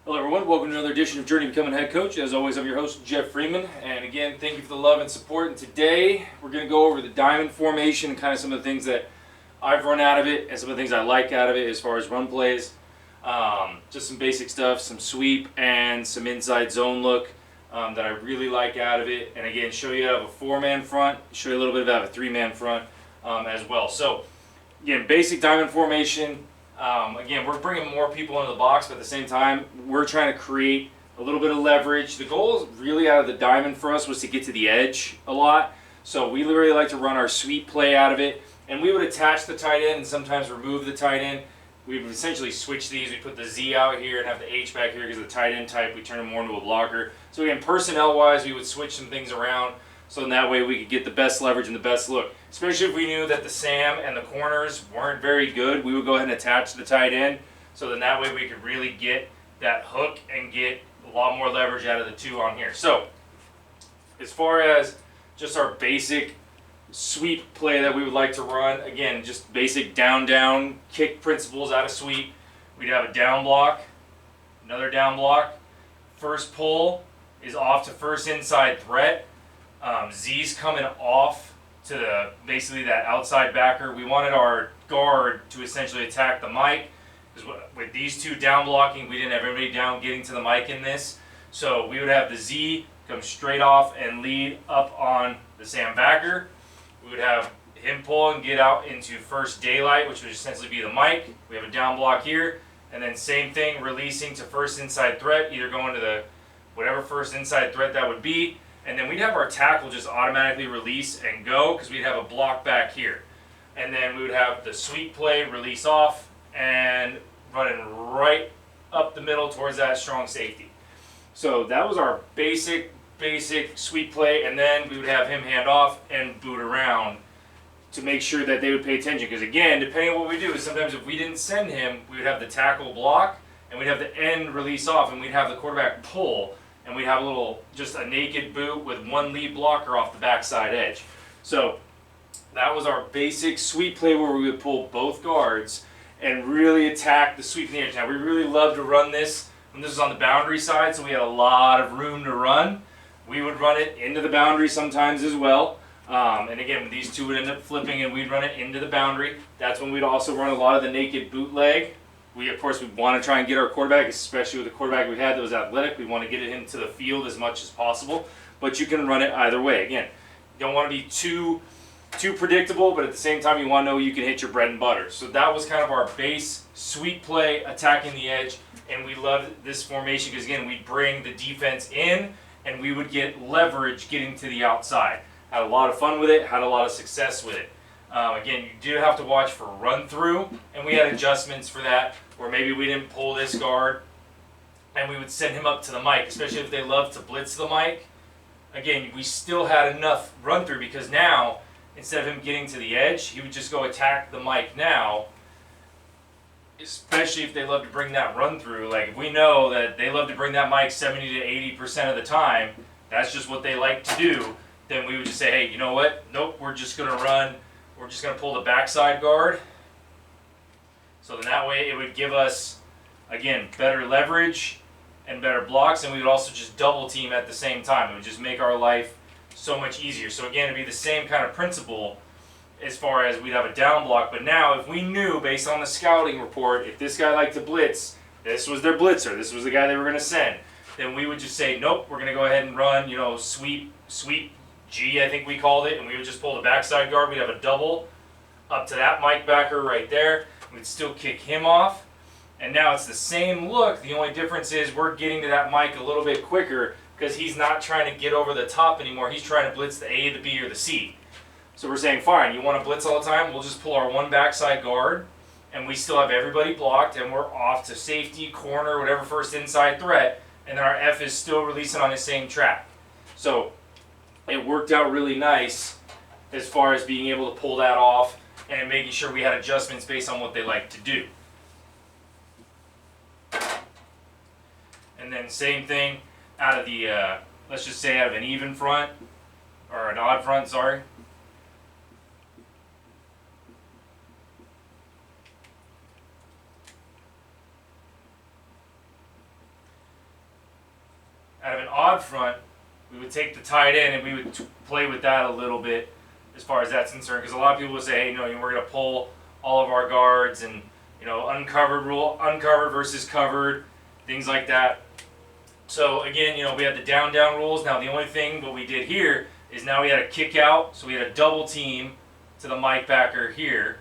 Hello everyone, welcome to another edition of Journey to Becoming Head Coach. As always, I'm your host, Jeff Freeman, and again, thank you for the love and support. And today, we're going to go over the diamond formation and kind of some of the things that I've run out of it, and some of the things I like out of it as far as run plays. Just some basic stuff, some sweep, and some inside zone look that I really like out of it. And again, show you out of a 4-man front, show you a little bit out of a 3-man front as well. So, again, basic diamond formation. Again, we're bringing more people into the box, but at the same time, we're trying to create a little bit of leverage. The goal really out of the diamond for us was to get to the edge a lot. So we really like to run our sweep play out of it. And we would attach the tight end and sometimes remove the tight end. We would essentially switch these. We put the Z out here and have the H back here because of the tight end type. We turn them more into a blocker. So again, personnel-wise, we would switch some things around. So in that way, we could get the best leverage and the best look. Especially if we knew that the Sam and the corners weren't very good, we would go ahead and attach the tight end. So then that way we could really get that hook and get a lot more leverage out of the two on here. So as far as just our basic sweep play that we would like to run, again, just basic down kick principles out of sweep. We'd have a down block, another down block. First pull is off to first inside threat. Z's coming off to basically that outside backer. We wanted our guard to essentially attack the mic, because with these two down blocking, we didn't have everybody down getting to the mic in this. So we would have the Z come straight off and lead up on the Sam backer. We would have him pull and get out into first daylight, which would essentially be the mic. We have a down block here, and then same thing, releasing to first inside threat, either going to the whatever first inside threat that would be. And then we'd have our tackle just automatically release and go, because we'd have a block back here. And then we would have the sweep play, release off, and running right up the middle towards that strong safety. So that was our basic sweep play, and then we would have him hand off and boot around to make sure that they would pay attention. Because again, depending on what we do, is sometimes if we didn't send him, we would have the tackle block, and we'd have the end release off, and we'd have the quarterback pull. And we'd have a little, just a naked boot with one lead blocker off the backside edge. So that was our basic sweep play where we would pull both guards and really attack the sweep in the edge. Now we really love to run this when this is on the boundary side, so we had a lot of room to run. We would run it into the boundary sometimes as well. And again, these two would end up flipping and we'd run it into the boundary. That's when we'd also run a lot of the naked bootleg. Of course, we want to try and get our quarterback, especially with the quarterback we had that was athletic. We want to get it into the field as much as possible, but you can run it either way. Again, you don't want to be too predictable, but at the same time, you want to know you can hit your bread and butter. So that was kind of our base sweep play, attacking the edge, and we loved this formation because, again, we'd bring the defense in, and we would get leverage getting to the outside. Had a lot of fun with it, had a lot of success with it. Again, you do have to watch for run through, and we had adjustments for that, where maybe we didn't pull this guard, and we would send him up to the mic, especially if they love to blitz the mic. Again, we still had enough run through, because now, instead of him getting to the edge, he would just go attack the mic now, especially if they love to bring that run through. Like, if we know that they love to bring that mic 70 to 80% of the time, that's just what they like to do, then we would just say, hey, you know what? Nope, we're just going to run. We're just going to pull the backside guard. So then that way it would give us, again, better leverage and better blocks, and we would also just double team at the same time. It would just make our life so much easier. So again, it'd be the same kind of principle as far as we'd have a down block. But now if we knew, based on the scouting report, if this guy liked to blitz, this was their blitzer, this was the guy they were going to send, then we would just say, nope, we're going to go ahead and run, sweep G, I think we called it, and we would just pull the backside guard. We'd have a double up to that mic backer right there. We'd still kick him off, and now it's the same look. The only difference is we're getting to that mic a little bit quicker, because he's not trying to get over the top anymore. He's trying to blitz the A, the B, or the C. So we're saying, fine, you want to blitz all the time? We'll just pull our one backside guard, and we still have everybody blocked, and we're off to safety, corner, whatever first inside threat, and then our F is still releasing on his same track. So it worked out really nice as far as being able to pull that off and making sure we had adjustments based on what they like to do. And then same thing out of the, let's just say out of an even front, or an odd front, sorry. out of an odd front, we would take the tight end and we would play with that a little bit as far as that's concerned. Because a lot of people would say, hey, no, we're going to pull all of our guards and, uncovered versus covered, things like that. So again, we had the down rules. Now the only thing what we did here is now we had a kick out, so we had a double team to the Mike backer here.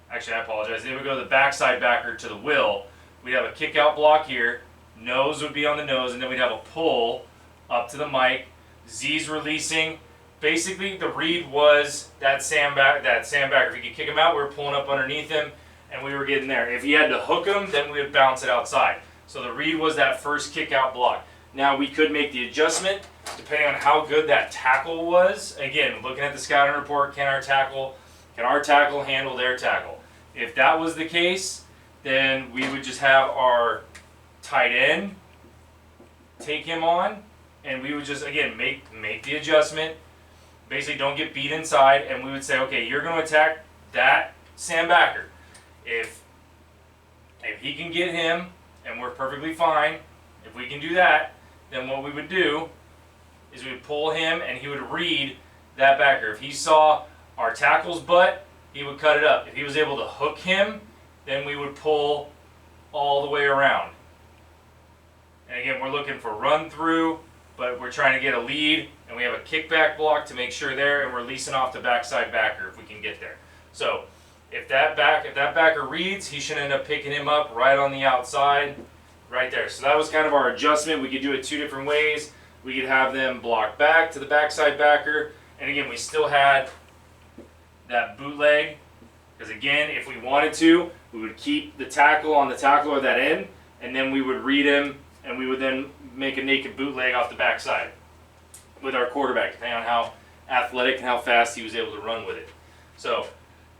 Actually, I apologize. They would go to the backside backer to the Will. We'd have a kick out block here. Nose would be on the nose, and then we'd have a pull up to the Mike. Z's releasing. Basically, the read was that sandbacker. If you could kick him out, we were pulling up underneath him, and we were getting there. If you had to hook him, then we would bounce it outside. So the read was that first kick out block. Now we could make the adjustment depending on how good that tackle was. Again, looking at the scouting report, can our tackle handle their tackle? If that was the case, then we would just have our tight end take him on, and we would just, again, make the adjustment. Basically, don't get beat inside, and we would say, okay, you're going to attack that sandbacker. If he can get him, and we're perfectly fine, if we can do that, then what we would do is we would pull him, and he would read that backer. If he saw our tackle's butt, he would cut it up. If he was able to hook him, then we would pull all the way around. And again, we're looking for run through, but we're trying to get a lead, and we have a kickback block to make sure there, and we're leasing off the backside backer if we can get there. So if that backer reads, he should end up picking him up right on the outside, right there. So that was kind of our adjustment. We could do it two different ways. We could have them block back to the backside backer, and again, we still had that bootleg, because again, if we wanted to, we would keep the tackle on the tackle or that end, and then we would read him, and we would then make a naked bootleg off the backside with our quarterback, depending on how athletic and how fast he was able to run with it. So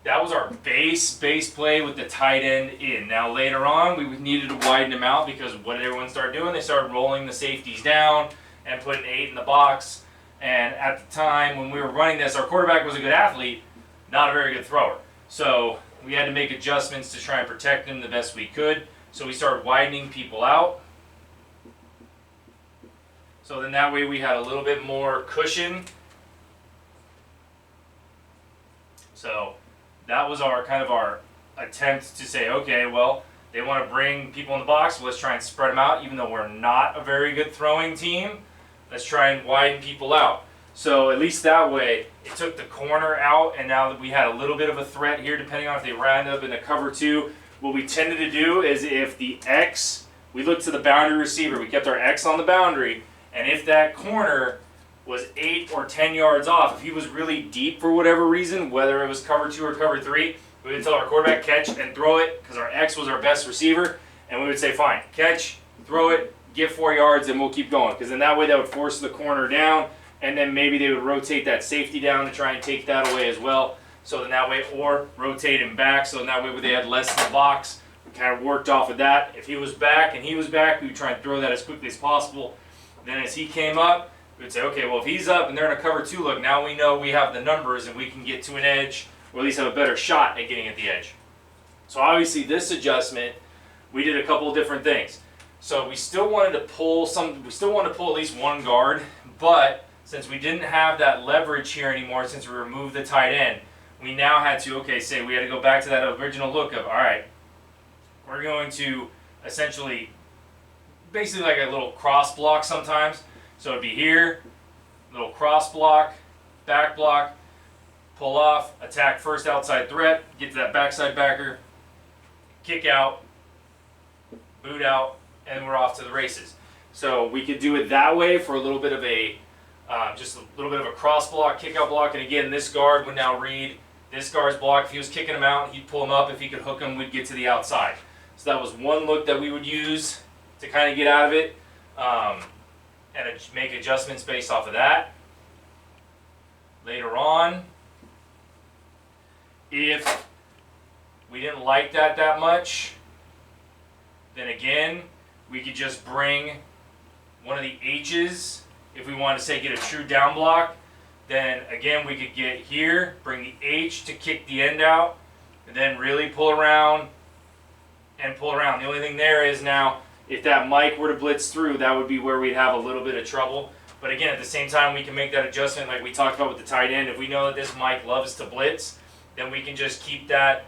that was our base play with the tight end in. Now later on, we needed to widen them out, because what did everyone start doing? They started rolling the safeties down and putting 8 in the box. And at the time when we were running this, our quarterback was a good athlete, not a very good thrower. So we had to make adjustments to try and protect him the best we could. So we started widening people out. So then that way we had a little bit more cushion. So that was our kind of our attempt to say, okay, well, they want to bring people in the box, well, let's try and spread them out. Even though we're not a very good throwing team, let's try and widen people out. So at least that way, it took the corner out, and now that we had a little bit of a threat here, depending on if they ran up into cover 2, what we tended to do is if the X, we looked to the boundary receiver, we kept our X on the boundary, and if that corner was 8 or 10 yards off, if he was really deep for whatever reason, whether it was cover 2 or cover 3, we would tell our quarterback, catch and throw it, because our X was our best receiver, and we would say, fine, catch, throw it, get 4 yards, and we'll keep going. Because in that way, that would force the corner down, and then maybe they would rotate that safety down to try and take that away as well. So then that way, or rotate him back, so in that way when they had less in the box, we kind of worked off of that. If he was back and he was back, we would try and throw that as quickly as possible. Then as he came up, we would say, okay, well, if he's up and they're in a cover 2 look, now we know we have the numbers and we can get to an edge, or at least have a better shot at getting at the edge. So obviously this adjustment, we did a couple of different things. So we still wanted to pull at least one guard, but since we didn't have that leverage here anymore, since we removed the tight end, we now had to, we had to go back to that original look of, all right, we're going to essentially, basically like a little cross block sometimes. So it'd be here, little cross block, back block, pull off, attack first outside threat, get to that backside backer, kick out, boot out, and we're off to the races. So we could do it that way for a little bit of a, just a little bit of a cross block, kick out block, and again, this guard would now read this guard's block. If he was kicking him out, he'd pull him up. If he could hook him, we'd get to the outside. So that was one look that we would use to kind of get out of it, and make adjustments based off of that. Later on, if we didn't like that much, then again, we could just bring one of the H's. If we want to say get a true down block, then again we could get here, bring the H to kick the end out, and then really pull around and pull around. The only thing there is now, if that Mike were to blitz through, that would be where we'd have a little bit of trouble. But again, at the same time, we can make that adjustment like we talked about with the tight end. If we know that this Mike loves to blitz, then we can just keep that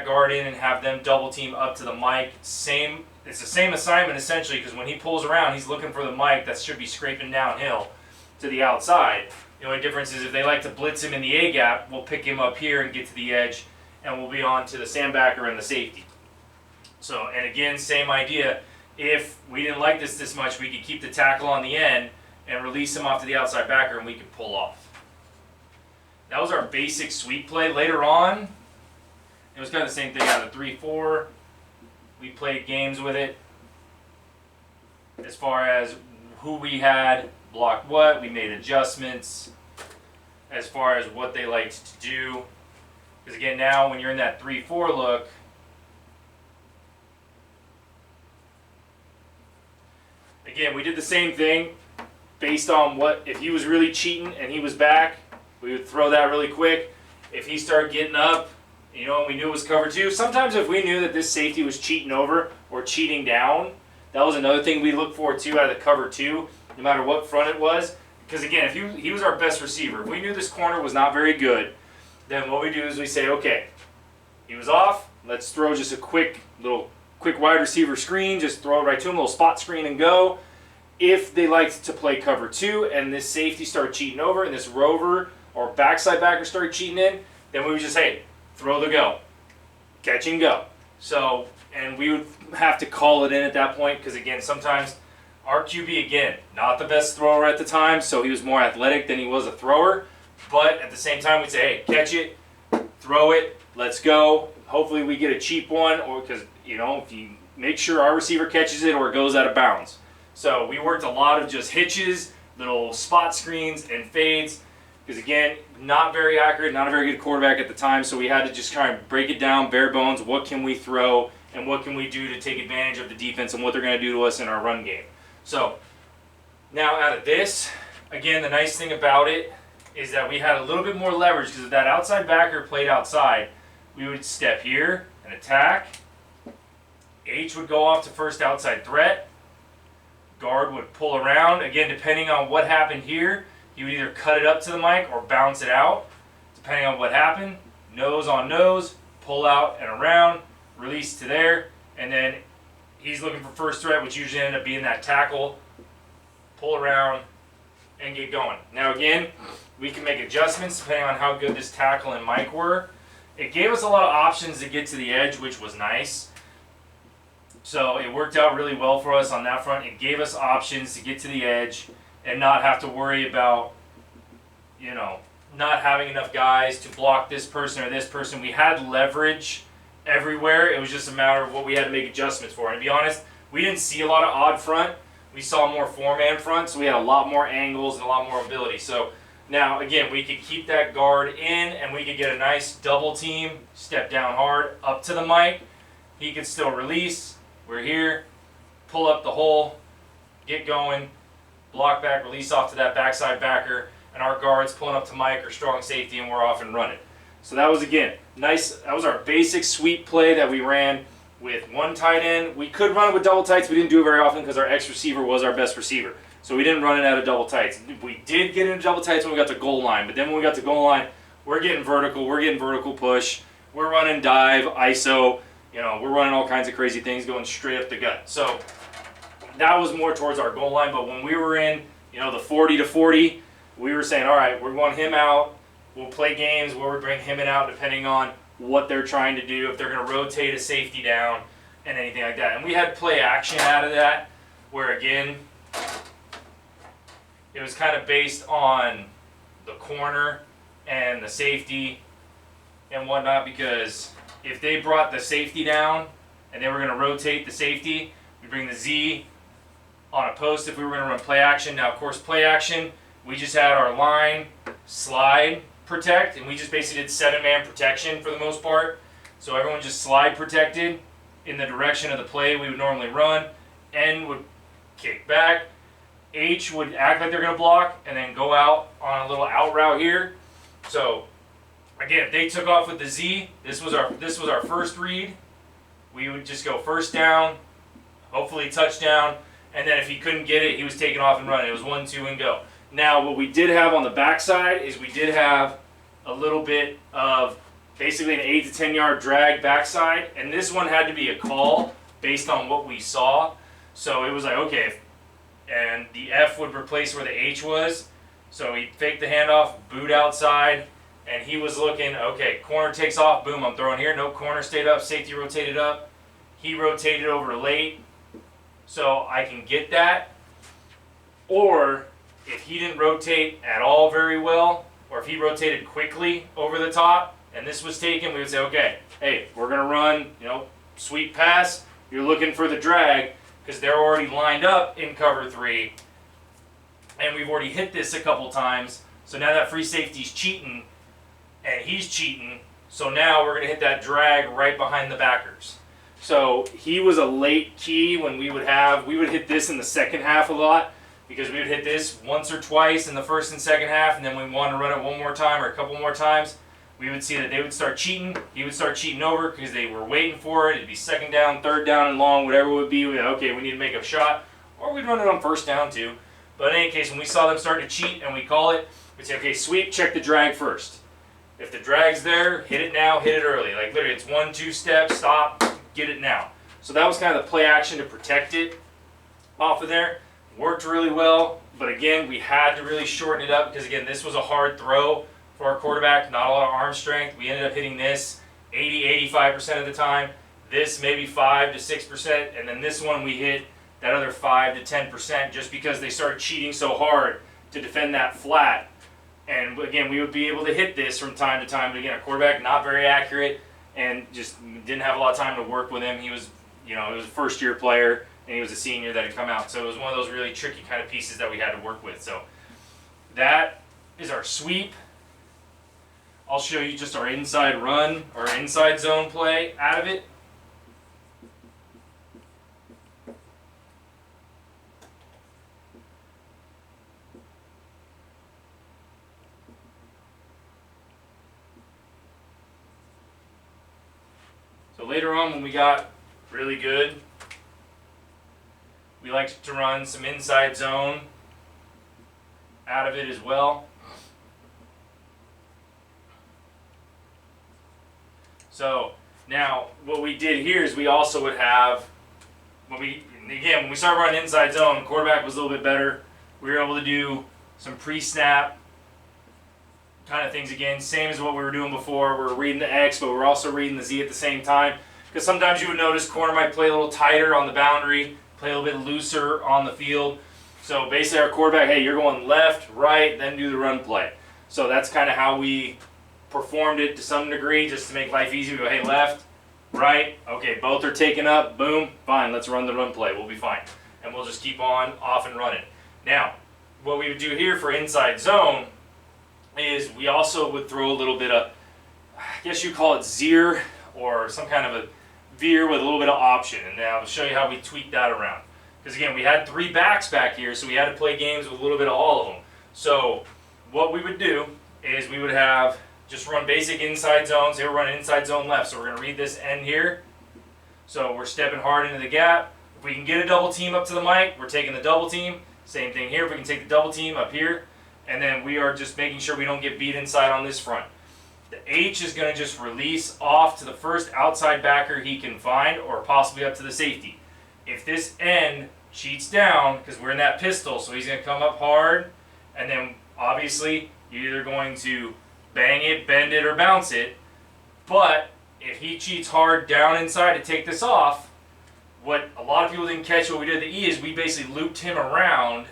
guard in and have them double team up to the Mike. It's the same assignment essentially, because when he pulls around, he's looking for the Mike that should be scraping downhill to the outside. The only difference is if they like to blitz him in the A gap, we'll pick him up here and get to the edge, and we'll be on to the sandbacker and the safety. So, and again, same idea. If we didn't like this much, we could keep the tackle on the end and release him off to the outside backer, and we could pull off. That was our basic sweep play. Later on, it was kind of the same thing out of the 3-4. We played games with it as far as who we had blocked what. We made adjustments as far as what they liked to do. Because again, now when you're in that 3-4 look, again, we did the same thing based on what, if he was really cheating and he was back, we would throw that really quick. If he started getting up, you know, and we knew it was cover 2. Sometimes if we knew that this safety was cheating over or cheating down, that was another thing we looked for too out of the cover 2, no matter what front it was. Because again, if he was our best receiver, if we knew this corner was not very good, then what we do is we say, okay, he was off, let's throw just a quick wide receiver screen, just throw it right to him, a little spot screen and go. If they liked to play cover 2 and this safety started cheating over and this rover or backside backer started cheating in, then we would just, hey, throw the go, catch and go. So, and we would have to call it in at that point because, again, sometimes our QB, again, not the best thrower at the time, so he was more athletic than he was a thrower. But at the same time, we'd say, hey, catch it, throw it, let's go. Hopefully we get a cheap one, or because, you know, if you make sure our receiver catches it or it goes out of bounds. So we worked a lot of just hitches, little spot screens, and fades. Because again, not very accurate, not a very good quarterback at the time, so we had to just kind of break it down, bare bones, what can we throw, and what can we do to take advantage of the defense and what they're going to do to us in our run game. So, now out of this, again, the nice thing about it is that we had a little bit more leverage, because if that outside backer played outside, we would step here and attack. H would go off to first outside threat. Guard would pull around. Again, depending on what happened here, he would either cut it up to the mic or bounce it out, depending on what happened. Nose on nose, pull out and around, release to there, and then he's looking for first threat, which usually ended up being that tackle, pull around, and get going. Now again, we can make adjustments depending on how good this tackle and mic were. It gave us a lot of options to get to the edge, which was nice. So it worked out really well for us on that front. It gave us options to get to the edge and not have to worry about, you know, not having enough guys to block this person or this person. We had leverage everywhere. It was just a matter of what we had to make adjustments for. And to be honest, we didn't see a lot of odd front. We saw more four-man front, so we had a lot more angles and a lot more ability. So now, again, we could keep that guard in and we could get a nice double team, step down hard, up to the mic. He could still release. We're here, pull up the hole, get going, block back, release off to that backside backer, and our guards pulling up to Mike or strong safety, and we're off and running. So that was, again, nice. That was our basic sweep play that we ran with one tight end. We could run it with double tights. We didn't do it very often because our X receiver was our best receiver. So we didn't run it out of double tights. We did get into double tights when we got to goal line, but then when we got to goal line, we're getting vertical push, we're running dive, ISO, you know, we're running all kinds of crazy things going straight up the gut. So that was more towards our goal line, but when we were in, you know, the 40 to 40, we were saying, all right, we want him out. We'll play games where we bring him in out depending on what they're trying to do, if they're going to rotate a safety down and anything like that. And we had play action out of that, where again, it was kind of based on the corner and the safety and whatnot, because if they brought the safety down and they were going to rotate the safety, we bring the Z on a post if we were going to run play action. Now, of course, play action, we just had our line, slide, protect, and we just basically did 7-man protection for the most part. So everyone just slide protected in the direction of the play we would normally run. N would kick back. H would act like they're going to block and then go out on a little out route here. So again, if they took off with the Z, this was our first read. We would just go first down, hopefully touchdown, and then if he couldn't get it, he was taking off and running. It was 1-2 and go. Now, what we did have on the backside is we did have a little bit of basically an 8 to 10 yard drag backside, and this one had to be a call based on what we saw. So it was like, okay, and the F would replace where the H was. So he faked the handoff, boot outside, and he was looking, okay, corner takes off, boom, I'm throwing here. No, corner stayed up, safety rotated up. He rotated over late, so I can get that. Or if he didn't rotate at all very well, or if he rotated quickly over the top, and this was taken, we would say, okay, hey, we're going to run, sweep pass. You're looking for the drag because they're already lined up in cover 3, and we've already hit this a couple times. So now that free safety's cheating, and he's cheating, so now we're going to hit that drag right behind the backers. So he was a late key when we would hit this in the second half a lot, because we would hit this once or twice in the first and second half, and then we wanted to run it one more time or a couple more times. We would see that they would start cheating. He would start cheating over because they were waiting for it. It'd be second down, third down and long, whatever it would be. We'd okay, we need to make a shot. Or we'd run it on first down too. But in any case, when we saw them start to cheat and we call it, we'd say, okay, sweep, check the drag first. If the drag's there, hit it now, hit it early. Like literally, it's 1-2 steps, stop, get it now. So that was kind of the play action to protect it off of there. Worked really well, but again, we had to really shorten it up because again, this was a hard throw for our quarterback, not a lot of arm strength. We ended up hitting this 80-85% of the time, this maybe 5 to 6%, and then this one we hit that other 5 to 10% just because they started cheating so hard to defend that flat. And again, we would be able to hit this from time to time, but again, our quarterback not very accurate and just didn't have a lot of time to work with him. He was, he was a first-year player, and he was a senior that had come out. So it was one of those really tricky kind of pieces that we had to work with. So that is our sweep. I'll show you just our inside run, or inside zone play out of it. So later on when we got really good, we liked to run some inside zone out of it as well. So now what we did here is we also would have, when we started running inside zone, the quarterback was a little bit better. We were able to do some pre-snap kind of things again, same as what we were doing before. We were reading the X, but we're also reading the Z at the same time. Because sometimes you would notice corner might play a little tighter on the boundary, play a little bit looser on the field. So basically our quarterback, hey, you're going left, right, then do the run play. So that's kind of how we performed it to some degree, just to make life easy. We go, hey, left, right, okay, both are taken up, boom, fine, let's run the run play, we'll be fine. And we'll just keep on, off and running. Now, what we would do here for inside zone is we also would throw a little bit of, I guess you call it zir, or some kind of a veer with a little bit of option. And now I'll show you how we tweak that around. Because again, we had 3 backs back here, so we had to play games with a little bit of all of them. So what we would do is we would have just run basic inside zones. They were running inside zone left, so we're going to read this end here. So we're stepping hard into the gap. If we can get a double team up to the mic, we're taking the double team. Same thing here, if we can take the double team up here. And then we are just making sure we don't get beat inside on this front. The H is going to just release off to the first outside backer he can find, or possibly up to the safety. If this end cheats down, because we're in that pistol, so he's going to come up hard, and then obviously you're either going to bang it, bend it, or bounce it. But if he cheats hard down inside to take this off, what a lot of people didn't catch what we did at the E is we basically looped him around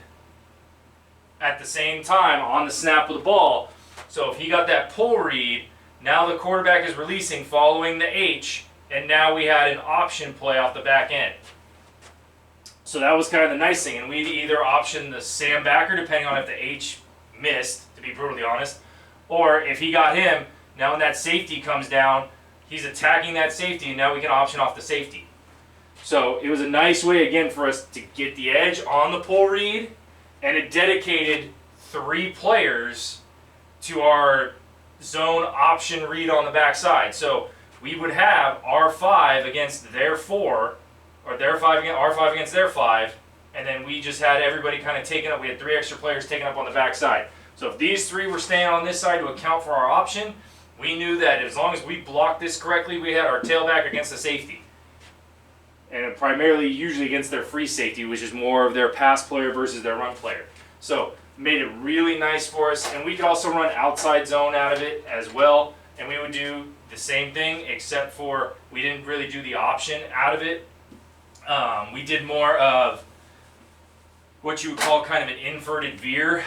at the same time on the snap of the ball. So if he got that pull read, now the quarterback is releasing following the H, and now we had an option play off the back end. So that was kind of the nice thing, and we'd either option the Sam backer depending on if the H missed, to be brutally honest, or if he got him, now when that safety comes down, he's attacking that safety, and now we can option off the safety. So it was a nice way, again, for us to get the edge on the pull read, and it dedicated 3 players to our zone option read on the backside. So we would have our 5 against their 4, or their 5 against our 5 against their 5, and then we just had everybody kind of taken up. We had 3 extra players taken up on the back side. So if these 3 were staying on this side to account for our option, we knew that as long as we blocked this correctly, we had our tailback against the safety. And primarily, usually against their free safety, which is more of their pass player versus their run player. So made it really nice for us, and we could also run outside zone out of it as well, and we would do the same thing, except for we didn't really do the option out of it. We did more of what you would call kind of an inverted veer.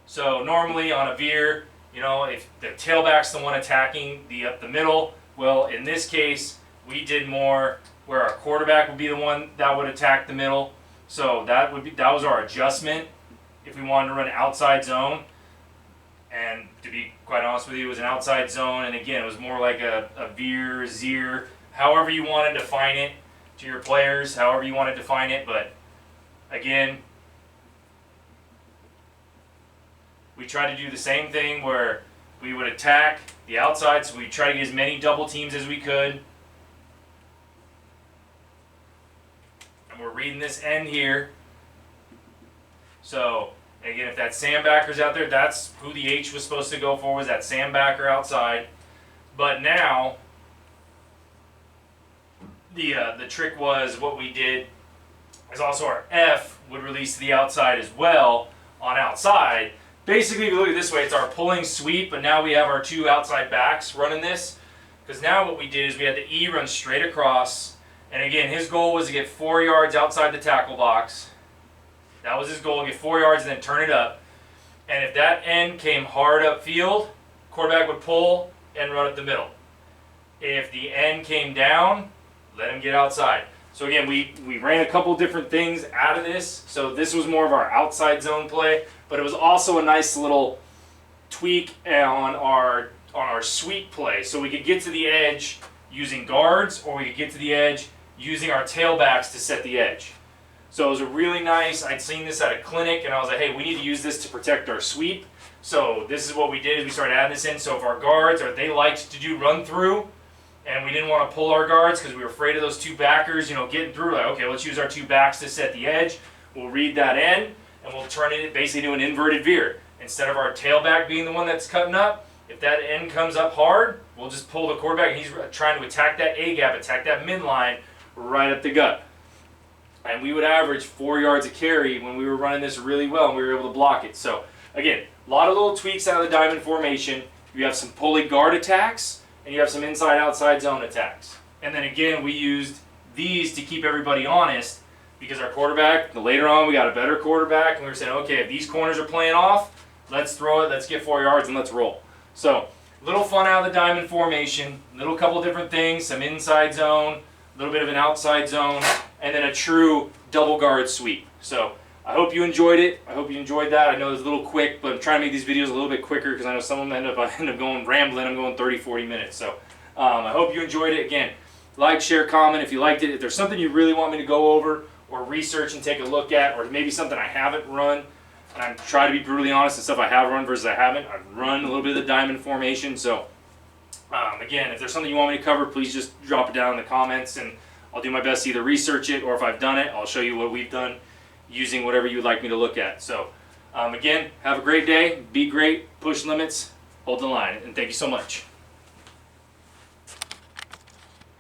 So normally on a veer, you know, if the tailback's the one attacking up the middle, well, in this case, we did more where our quarterback would be the one that would attack the middle. So that was our adjustment if we wanted to run outside zone. And to be quite honest with you, it was an outside zone, and again, it was more like a veer, zeer, however you want to define it to your players, however you want to define it. But again, we tried to do the same thing where we would attack the outside, so we try to get as many double teams as we could. And we're reading this end here. So again, if that sandbacker's out there, that's who the H was supposed to go for, was that sandbacker outside. But now, the trick was what we did is also our F would release to the outside as well on outside. Basically, if you look at it this way, it's our pulling sweep, but now we have our 2 outside backs running this. Because now what we did is we had the E run straight across, and again, his goal was to get 4 yards outside the tackle box. That was his goal, get 4 yards and then turn it up. And if that end came hard upfield, quarterback would pull and run up the middle. If the end came down, let him get outside. So again, we ran a couple different things out of this. So this was more of our outside zone play, but it was also a nice little tweak on our sweep play. So we could get to the edge using guards, or we could get to the edge using our tailbacks to set the edge. So it was a really nice, I'd seen this at a clinic, and I was like, hey, we need to use this to protect our sweep. So this is what we did, is we started adding this in. So if our guards, or they liked to do run through, and we didn't want to pull our guards because we were afraid of those 2 backers, you know, getting through, like, okay, let's use our 2 backs to set the edge. We'll read that end, and we'll turn it basically to an inverted veer. Instead of our tailback being the one that's cutting up, if that end comes up hard, we'll just pull the quarterback, and he's trying to attack that A-gap, attack that midline right up the gut. And we would average 4 yards a carry when we were running this really well, and we were able to block it. So again, a lot of little tweaks out of the diamond formation. You have some pulley guard attacks, and you have some inside-outside zone attacks. And then again, we used these to keep everybody honest, because our quarterback, later on we got a better quarterback, and we were saying, okay, if these corners are playing off, let's throw it, let's get 4 yards, and let's roll. So little fun out of the diamond formation, little couple different things, some inside zone, a little bit of an outside zone, and then a true double guard sweep. So I hope you enjoyed it. I hope you enjoyed that. I know it's a little quick, but I'm trying to make these videos a little bit quicker because I know some of them end up going rambling. I'm going 30, 40 minutes. So I hope you enjoyed it. Again, like, share, comment if you liked it. If there's something you really want me to go over or research and take a look at, or maybe something I haven't run, and I'm trying to be brutally honest, the stuff I have run versus I haven't. I've run a little bit of the diamond formation. So again, if there's something you want me to cover, please just drop it down in the comments, and I'll do my best to either research it, or if I've done it, I'll show you what we've done using whatever you would like me to look at. So again, have a great day, be great, push limits, hold the line, and thank you so much.